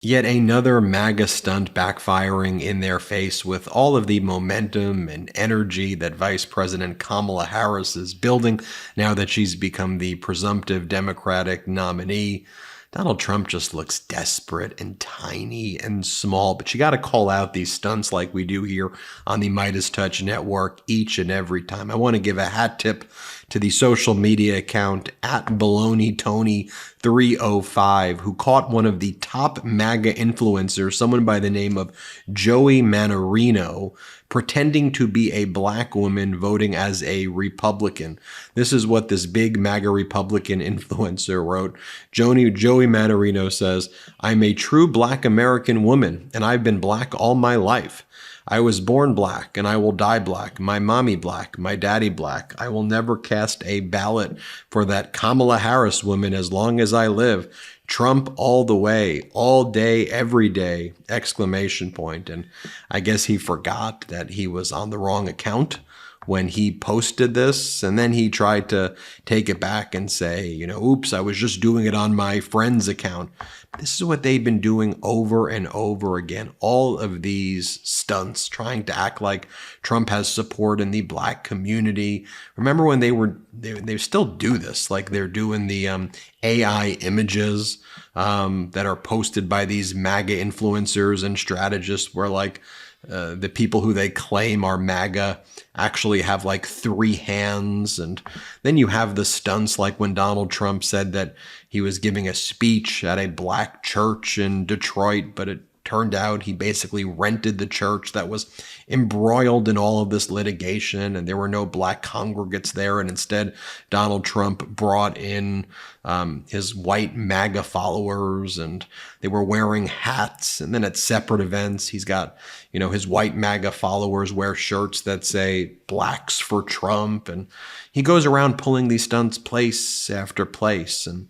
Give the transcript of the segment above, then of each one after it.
Yet another MAGA stunt backfiring in their face with all of the momentum and energy that Vice President Kamala Harris is building now that she's become the presumptive Democratic nominee. Donald Trump just looks desperate and tiny and small, but you got to call out these stunts like we do here on the MeidasTouch network each and every time. I want to give a hat tip to the social media account at BaloneyTony305, who caught one of the top MAGA influencers, someone by the name of Joey Manorino, pretending to be a black woman voting as a Republican. This is what this big MAGA Republican influencer wrote. Joey Manorino says, "I'm a true black American woman, and I've been black all my life. I was born black, and I will die black. My mommy black, my daddy black. I will never cast a ballot for that Kamala Harris woman as long as I live. Trump all the way, all day, every day, exclamation point." And I guess he forgot that he was on the wrong account when he posted this, and then he tried to take it back and say, oops, I was just doing it on my friend's account. This is what they've been doing over and over again. All of these stunts trying to act like Trump has support in the black community. Remember when they still do this, like they're doing the AI images that are posted by these MAGA influencers and strategists where the people who they claim are MAGA actually have like 3 hands. And then you have the stunts like when Donald Trump said that he was giving a speech at a black church in Detroit, but it turned out he basically rented the church that was embroiled in all of this litigation, and there were no black congregates there. And instead, Donald Trump brought in his white MAGA followers, and they were wearing hats. And then at separate events, he's got, his white MAGA followers wear shirts that say "Blacks for Trump." And he goes around pulling these stunts place after place. And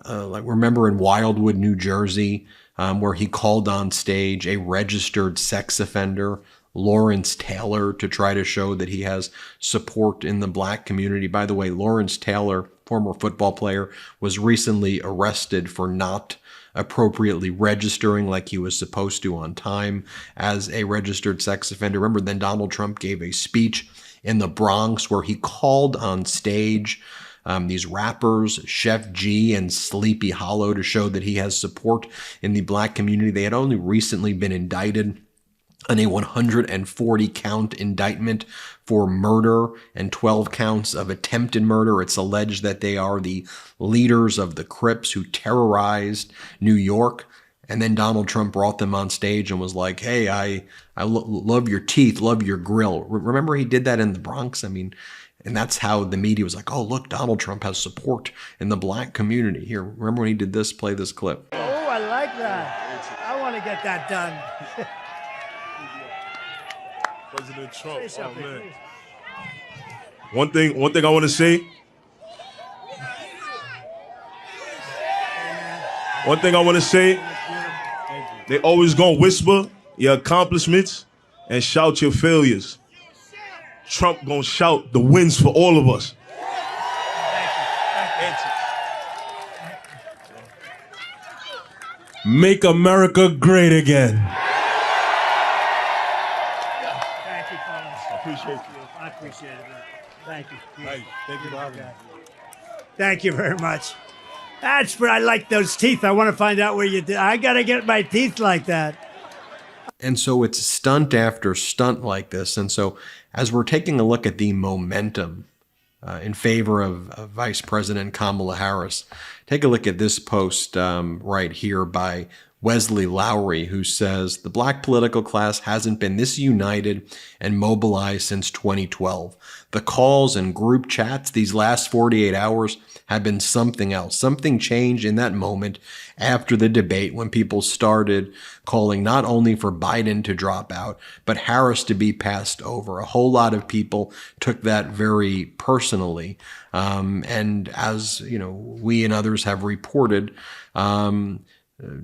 remember in Wildwood, New Jersey, where he called on stage a registered sex offender, Lawrence Taylor, to try to show that he has support in the black community. By the way, Lawrence Taylor, former football player, was recently arrested for not appropriately registering like he was supposed to on time as a registered sex offender. Remember, then Donald Trump gave a speech in the Bronx where he called on stage these rappers, Chef G and Sleepy Hollow, to show that he has support in the black community. They had only recently been indicted on a 140-count indictment for murder and 12 counts of attempted murder. It's alleged that they are the leaders of the Crips who terrorized New York. And then Donald Trump brought them on stage and was like, "Hey, I love your teeth, love your grill." Remember he did that in the Bronx? And that's how the media was like, "Oh, look, Donald Trump has support in the black community." Here, remember when he did this? Play this clip. Oh, I like that. I want to get that done. President Trump, oh man. One thing I want to say. One thing I want to say. They always gonna whisper your accomplishments and shout your failures. Trump gonna shout the wins for all of us. Make America great again. Thank you, fellas. I appreciate you. I appreciate it. Thank you. Thank you for having me. Thank you very much. That's where I like those teeth. I want to find out where you did. I got to get my teeth like that. And so it's stunt after stunt like this. And so as we're taking a look at the momentum in favor of Vice President Kamala Harris, take a look at this post right here by Wesley Lowry, who says, "The black political class hasn't been this united and mobilized since 2012. The calls and group chats these last 48 hours have been something else. Something changed in that moment after the debate when people started calling not only for Biden to drop out, but Harris to be passed over. A whole lot of people took that very personally. And as we and others have reported,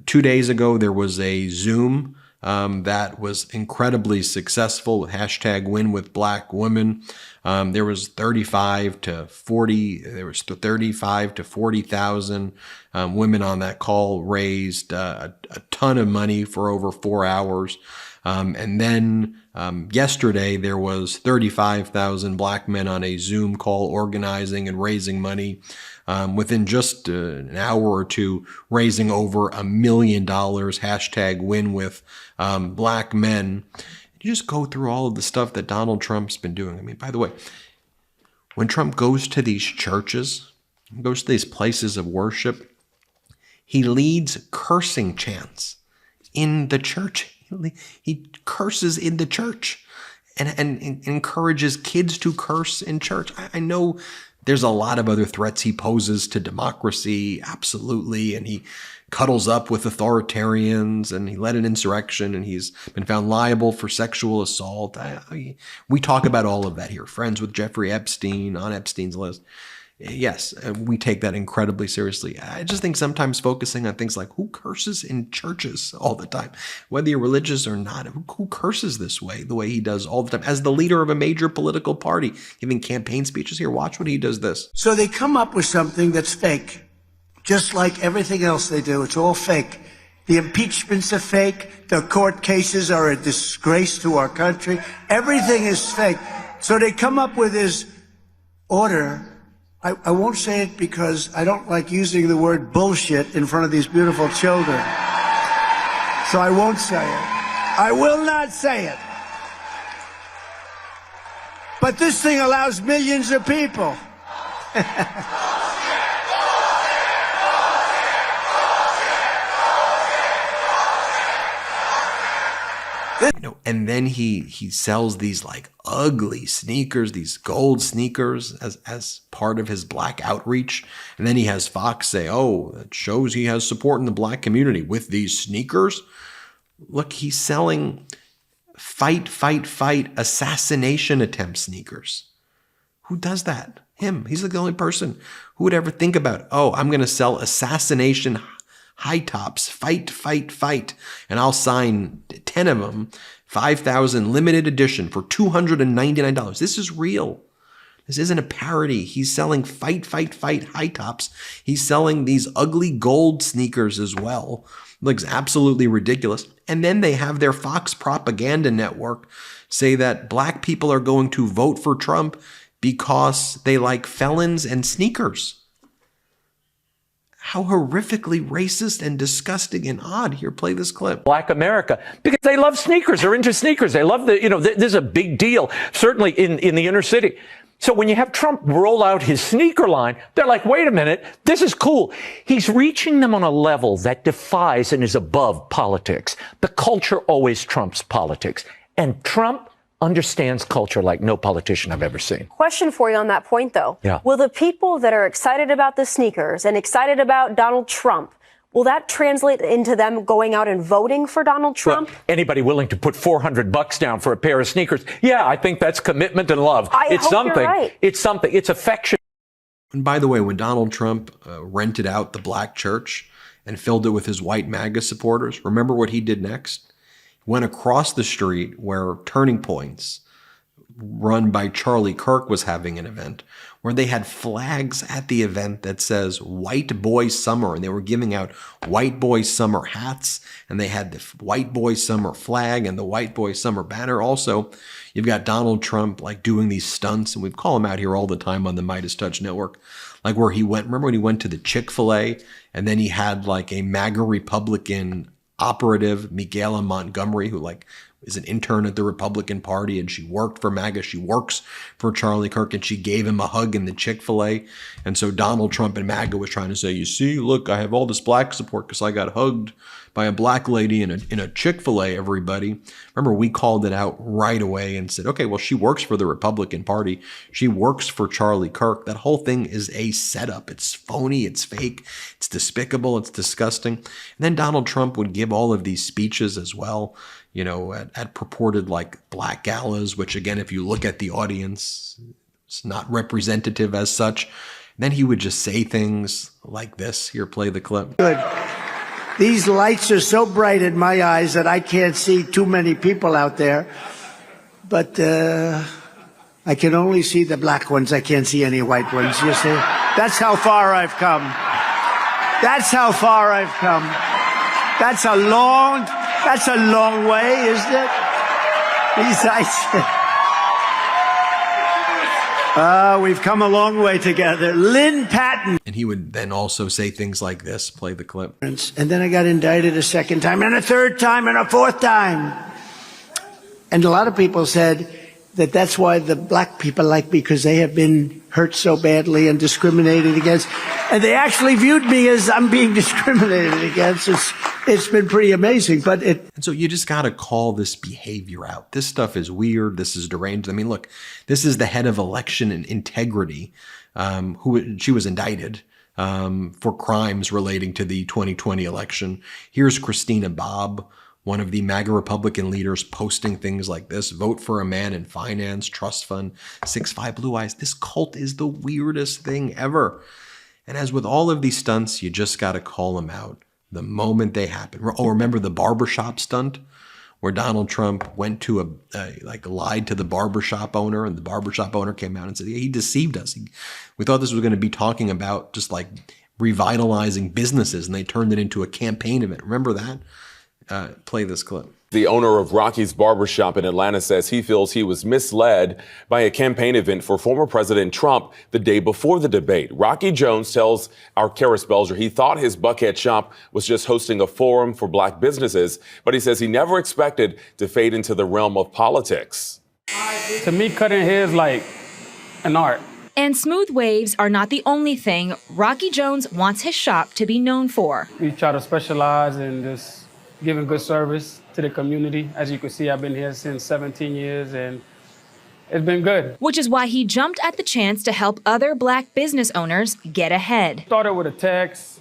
2 days ago, there was a Zoom that was incredibly successful. Hashtag win with black women. There was 35 to 40,000 women on that call, raised a ton of money for over 4 hours. And then yesterday there was 35,000 black men on a Zoom call organizing and raising money. Within just an hour or two, raising over $1 million. Hashtag win with black men. You just go through all of the stuff that Donald Trump's been doing. I mean, by the way, when Trump goes to these churches, goes to these places of worship, he leads cursing chants in the church. He curses in the church and encourages kids to curse in church. I know there's a lot of other threats he poses to democracy, absolutely, and he cuddles up with authoritarians, and he led an insurrection, and he's been found liable for sexual assault. We talk about all of that here. Friends with Jeffrey Epstein, on Epstein's list. Yes, we take that incredibly seriously. I just think sometimes focusing on things like who curses in churches all the time, whether you're religious or not, who curses this way, the way he does all the time, as the leader of a major political party, giving campaign speeches here. Watch when he does this. So they come up with something that's fake, just like everything else they do. It's all fake. The impeachments are fake. The court cases are a disgrace to our country. Everything is fake. So they come up with this order. I won't say it because I don't like using the word bullshit in front of these beautiful children. So I won't say it. I will not say it. But this thing allows millions of people. And then he sells these like ugly sneakers, these gold sneakers as part of his black outreach. And then he has Fox say, oh, that shows he has support in the black community with these sneakers. Look, he's selling fight assassination attempt sneakers. Who does that? Him. He's like the only person who would ever think about, oh, I'm going to sell assassination high tops, fight, and I'll sign 10 of them, 5,000 limited edition for $299. This is real. This isn't a parody. He's selling fight, high tops. He's selling these ugly gold sneakers as well. Looks absolutely ridiculous. And then they have their Fox propaganda network say that black people are going to vote for Trump because they like felons and sneakers. How horrifically racist and disgusting and odd. Here, play this clip. Black America, because they love sneakers. They're into sneakers. They love this is a big deal, certainly in the inner city. So when you have Trump roll out his sneaker line, they're like, wait a minute, this is cool. He's reaching them on a level that defies and is above politics. The culture always trumps politics. And Trump understands culture like no politician I've ever seen. Question for you on that point, though. Yeah. Will the people that are excited about the sneakers and excited about Donald Trump, will that translate into them going out and voting for Donald Trump? Well, anybody willing to put $400 down for a pair of sneakers? Yeah, I think that's commitment and love. It's hope something. You're right. It's something. It's affection. And by the way, when Donald Trump rented out the black church and filled it with his white MAGA supporters, remember what he did next? Went across the street where Turning Points, run by Charlie Kirk, was having an event where they had flags at the event that says White Boy Summer, and they were giving out White Boy Summer hats, and they had the White Boy Summer flag and the White Boy Summer banner. Also, you've got Donald Trump like doing these stunts, and we call him out here all the time on the MeidasTouch network, like where he went, remember when he went to the Chick-fil-A, and then he had like a MAGA Republican operative, Miguel Montgomery, who like is an intern at the Republican Party, and she worked for MAGA. She works for Charlie Kirk, and she gave him a hug in the Chick-fil-A. And so Donald Trump and MAGA was trying to say, you see, look, I have all this black support because I got hugged by a black lady in a Chick-fil-A, everybody. Remember, we called it out right away and said, okay, well, she works for the Republican Party. She works for Charlie Kirk. That whole thing is a setup. It's phony. It's fake. It's despicable. It's disgusting. And then Donald Trump would give all of these speeches as well, you know, at purported like black galas, which again, if you look at the audience, it's not representative as such. And then he would just say things like this. Here, play the clip. Good. These lights are so bright in my eyes that I can't see too many people out there. But I can only see the black ones. I can't see any white ones, you see? That's how far I've come. That's how far I've come. That's a long way, isn't it? These lights. We've come a long way together. Lynn Patton. And he would then also say things like this. Play the clip. And then I got indicted a second time, and a third time, and a fourth time. And a lot of people said that that's why the black people like me, because they have been hurt so badly and discriminated against. And they actually viewed me as I'm being discriminated against. It's been pretty amazing, but And so you just got to call this behavior out. This stuff is weird. This is deranged. I mean, look, this is the head of election and integrity, she was indicted for crimes relating to the 2020 election. Here's Christina Bobb, one of the MAGA Republican leaders, posting things like this: vote for a man in finance, trust fund, 6'5" blue eyes. This cult is the weirdest thing ever. And as with all of these stunts, you just got to call them out the moment they happen. Oh, remember the barbershop stunt where Donald Trump went to lied to the barbershop owner, and the barbershop owner came out and said, yeah, he deceived us. We thought this was going to be talking about just like revitalizing businesses, and they turned it into a campaign event. Remember that? Play this clip. The owner of Rocky's Barbershop in Atlanta says he feels he was misled by a campaign event for former President Trump the day before the debate. Rocky Jones tells our Kara Spelger he thought his Buckhead shop was just hosting a forum for black businesses, but he says he never expected to fade into the realm of politics. To me, cutting hair is like an art. And smooth waves are not the only thing Rocky Jones wants his shop to be known for. We try to specialize in just giving good service to the community. As you can see, I've been here since 17 years and it's been good. Which is why he jumped at the chance to help other black business owners get ahead. Started with a text,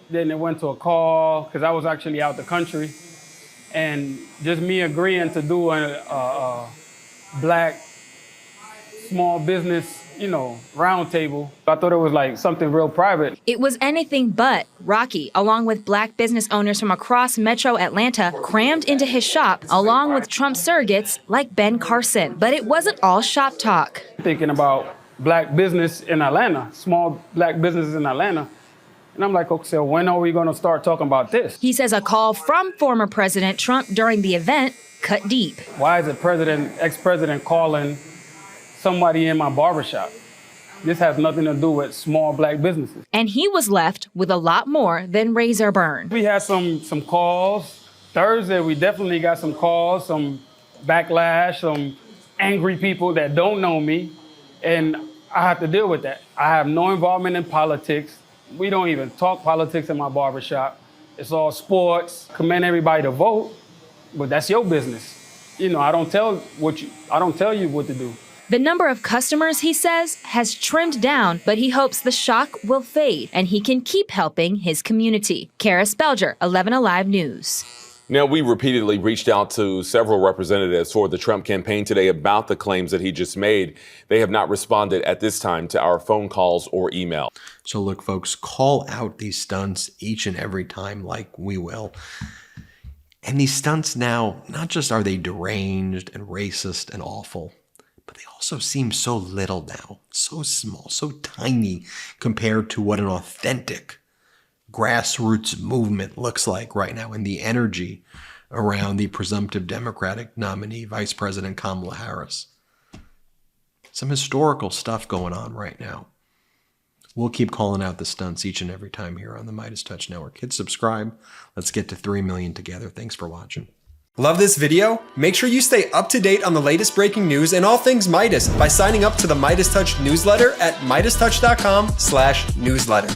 then it went to a call, because I was actually out the country. And just me agreeing to do a black small business, round table. I thought it was like something real private. It was anything but. Rocky, along with black business owners from across Metro Atlanta, crammed into his shop, along with Trump surrogates like Ben Carson. But it wasn't all shop talk. Thinking about black business in Atlanta, small black businesses in Atlanta. And I'm like, okay, so when are we going to start talking about this? He says a call from former President Trump during the event cut deep. Why is the ex-president calling somebody in my barbershop? This has nothing to do with small black businesses. And he was left with a lot more than razor burn. We had some calls. Thursday, we definitely got some calls, some backlash, some angry people that don't know me. And I have to deal with that. I have no involvement in politics. We don't even talk politics in my barbershop. It's all sports. Commend everybody to vote, but that's your business. I don't tell you what to do. The number of customers, he says, has trimmed down, but he hopes the shock will fade and he can keep helping his community. Kara Spelger, 11 Alive News. Now, we repeatedly reached out to several representatives for the Trump campaign today about the claims that he just made. They have not responded at this time to our phone calls or email. So look, folks, call out these stunts each and every time like we will. And these stunts now, not just are they deranged and racist and awful, but they also seem so little now, so small, so tiny compared to what an authentic grassroots movement looks like right now, and the energy around the presumptive Democratic nominee, Vice President Kamala Harris. Some historical stuff going on right now. We'll keep calling out the stunts each and every time here on the MeidasTouch Network. Hit subscribe. Let's get to 3 million together. Thanks for watching. Love this video? Make sure you stay up to date on the latest breaking news and all things Meidas by signing up to the MeidasTouch newsletter at MeidasTouch.com/newsletter.